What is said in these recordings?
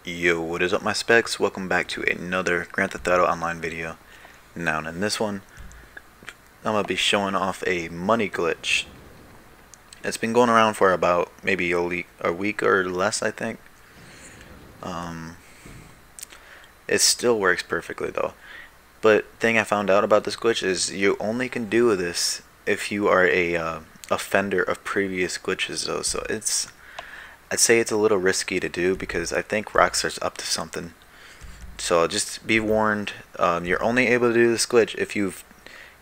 Yo, what is up my specs? Welcome back to another Grand Theft Auto Online video. Now in this one, I'm going to be showing off a money glitch. It's been going around for about maybe a week or less, I think. It still works perfectly though. But thing I found out about this glitch is you only can do this if you are a offender of previous glitches though. So I'd say it's a little risky to do because I think Rockstar's up to something. So just be warned, you're only able to do this glitch if you've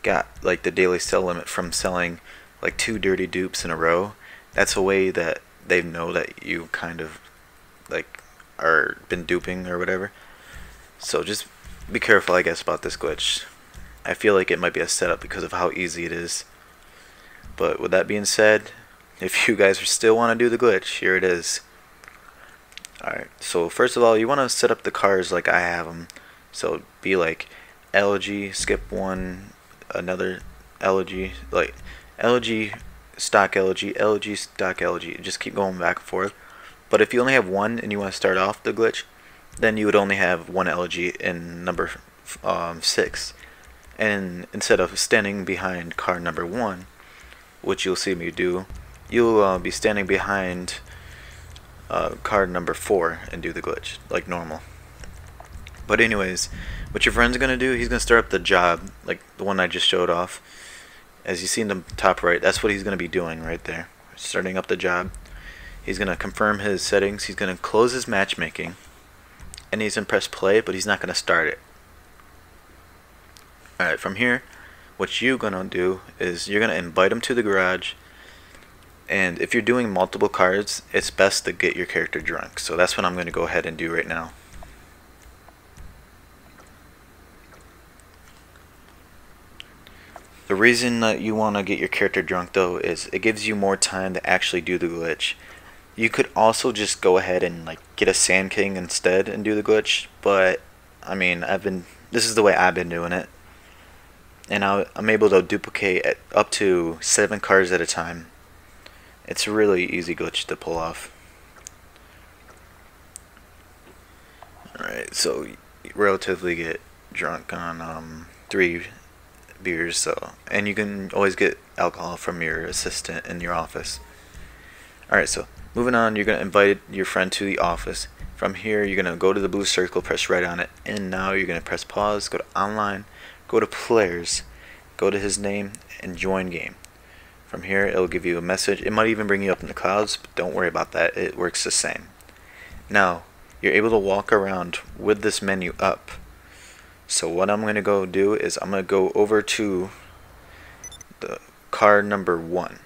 got like the daily sell limit from selling like 2 dirty dupes in a row. That's a way that they know that you kind of like are been duping or whatever. So just be careful, I guess, about this glitch. I feel like it might be a setup because of how easy it is. But with that being said, if you guys still want to do the glitch, here it is. Alright, so first of all, you want to set up the cars like I have them. So be like LG, skip one, another LG, like LG, stock LG, LG, stock LG. Just keep going back and forth. But if you only have one and you want to start off the glitch, then you would only have one LG in number 6. And instead of standing behind car number 1, which you'll see me do, you'll be standing behind card number 4 and do the glitch like normal. But anyways, what your friend's gonna do, he's gonna start up the job like the one I just showed off. As you see in the top right, that's what he's gonna be doing right there, starting up the job. He's gonna confirm his settings, he's gonna close his matchmaking, and he's gonna press play, but he's not gonna start it. Alright, from here, what you're gonna do is you're gonna invite him to the garage. And if you're doing multiple cards, it's best to get your character drunk. So that's what I'm going to go ahead and do right now. The reason that you want to get your character drunk though is it gives you more time to actually do the glitch. You could also just go ahead and like get a Sand King instead and do the glitch, but I mean, this is the way I've been doing it. And I'm able to duplicate up to 7 cards at a time. It's a really easy glitch to pull off. Alright, so you relatively get drunk on 3 beers, so, and you can always get alcohol from your assistant in your office. Alright, so moving on, you're going to invite your friend to the office. From here, you're going to go to the blue circle, press right on it, and now you're going to press pause, go to online, go to players, go to his name, and join game. From here, it'll give you a message. It might even bring you up in the clouds, but don't worry about that. It works the same. Now, you're able to walk around with this menu up. So what I'm going to go do is I'm going to go over to the car number 1.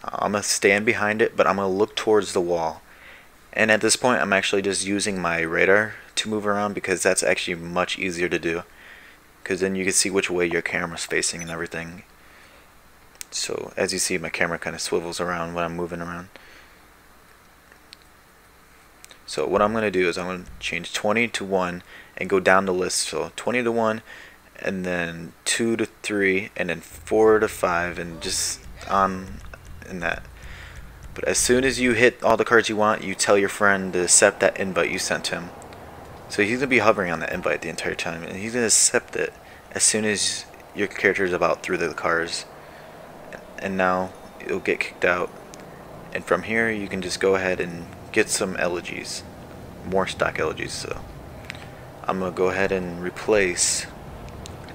I'm going to stand behind it, but I'm going to look towards the wall. And at this point, I'm actually just using my radar to move around because that's actually much easier to do. Because then you can see which way your camera's facing and everything. So as you see, my camera kind of swivels around when I'm moving around. So what I'm going to do is I'm going to change 20 to 1 and go down the list. So 20 to 1, and then 2 to 3, and then 4 to 5, and just on in that. But as soon as you hit all the cards you want, you tell your friend to accept that invite you sent him. So he's going to be hovering on that invite the entire time, and he's going to accept it as soon as your character is about through the cars. And now it'll get kicked out. And from here, you can just go ahead and get some elegies, more stock elegies. So I'm going to go ahead and replace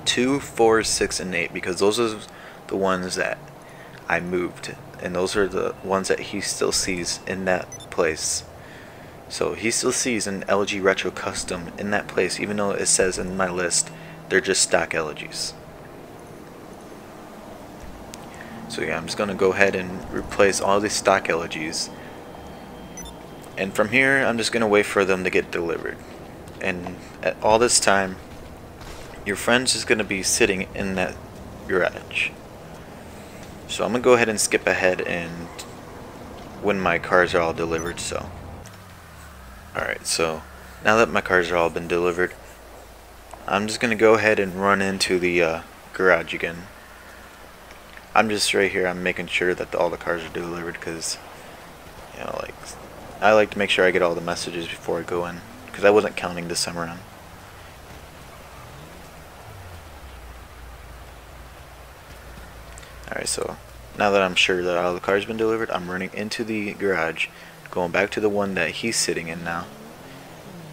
2, 4, 6, and 8 because those are the ones that I moved. And those are the ones that he still sees in that place. So he still sees an LG Retro Custom in that place, even though it says in my list they're just stock LGs. So yeah, I'm just going to go ahead and replace all these stock LGs. And from here, I'm just going to wait for them to get delivered. And at all this time, your friend's just going to be sitting in that garage. So I'm going to go ahead and skip ahead and when my cars are all delivered. So alright, so now that my cars are all been delivered, I'm just going to go ahead and run into the garage again. I'm just right here, I'm making sure that all the cars are delivered because, you know, like, I like to make sure I get all the messages before I go in, because I wasn't counting this time around. Alright, so now that I'm sure that all the car's been delivered, I'm running into the garage, going back to the one that he's sitting in now.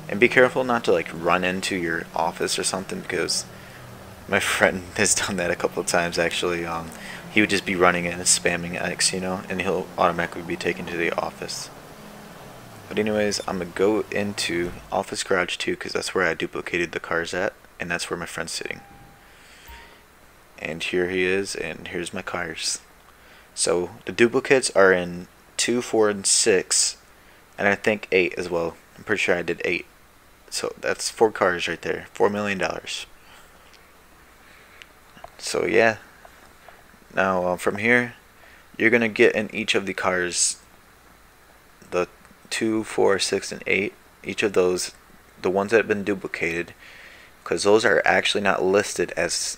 And be careful not to like run into your office or something, because my friend has done that a couple of times actually. He would just be running in and spamming X, you know, and he'll automatically be taken to the office. But anyways, I'm gonna go into office garage 2 because that's where I duplicated the cars at, and that's where my friend's sitting. And here he is, and here's my cars. So the duplicates are in 2, 4, and 6, and I think 8 as well. I'm pretty sure I did 8. So that's 4 cars right there, $4 million. So yeah, now from here, you're gonna get in each of the cars, the 2, 4, 6, and 8. Each of those, the ones that have been duplicated, because those are actually not listed as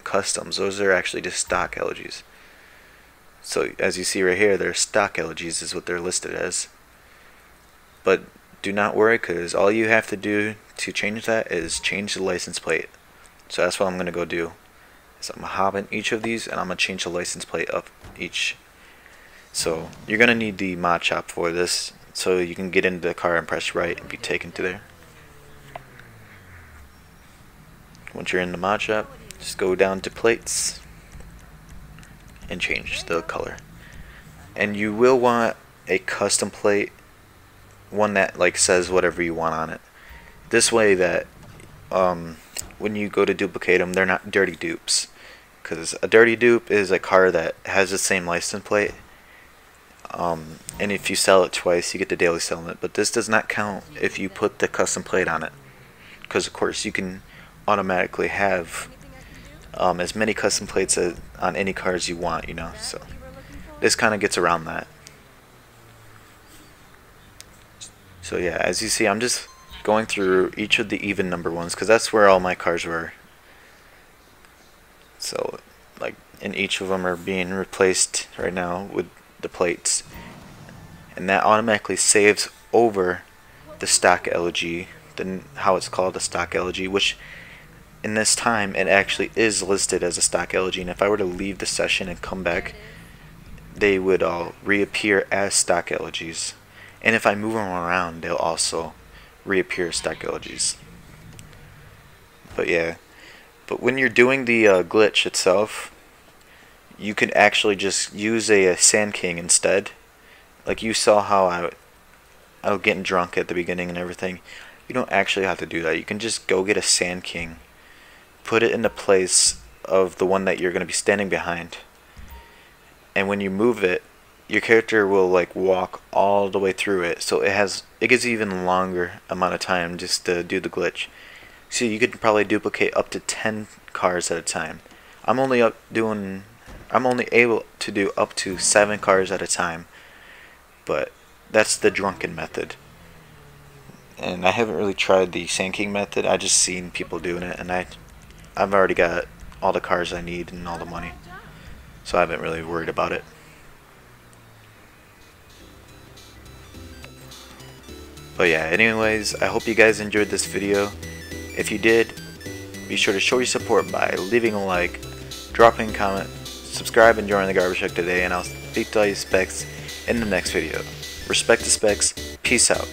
customs. Those are actually just stock LGs. So as you see right here, they're stock LGs is what they're listed as. But do not worry, because all you have to do to change that is change the license plate. So that's what I'm going to go do. So I'm going to hop in each of these, and I'm going to change the license plate of each. So you're going to need the mod shop for this, so you can get into the car and press right and be taken to there. Once you're in the mod shop, just go down to plates and change the color. And you will want a custom plate, one that like says whatever you want on it. This way that when you go to duplicate them, they're not dirty dupes. Because a dirty dupe is a car that has the same license plate, and if you sell it twice, you get the daily sell limit. But this does not count if you put the custom plate on it, because of course you can automatically have as many custom plates on any cars you want, you know. So this kind of gets around that. So yeah, as you see, I'm just going through each of the even number ones, because that's where all my cars were. So like, and each of them are being replaced right now with the plates, and that automatically saves over the stock LG, how it's called, a stock LG, which in this time it actually is listed as a stock LG. And if I were to leave the session and come back, they would all reappear as stock LGs. And if I move them around, they'll also reappear as stock LGs. But yeah, but when you're doing the glitch itself, you can actually just use a Sand King instead. Like you saw how I was getting drunk at the beginning and everything. You don't actually have to do that. You can just go get a Sand King, put it in the place of the one that you're going to be standing behind, and when you move it, your character will like walk all the way through it, so it gives you even longer amount of time just to do the glitch. So you could probably duplicate up to 10 cars at a time. I'm only able to do up to 7 cars at a time, but that's the drunken method. And I haven't really tried the Sand King method. I just seen people doing it, and I've already got all the cars I need and all the money, so I haven't really worried about it. But yeah, anyways, I hope you guys enjoyed this video. If you did, be sure to show your support by leaving a like, dropping a comment, subscribe, and join the garbage truck today, and I'll speak to all you specs in the next video. Respect the specs. Peace out.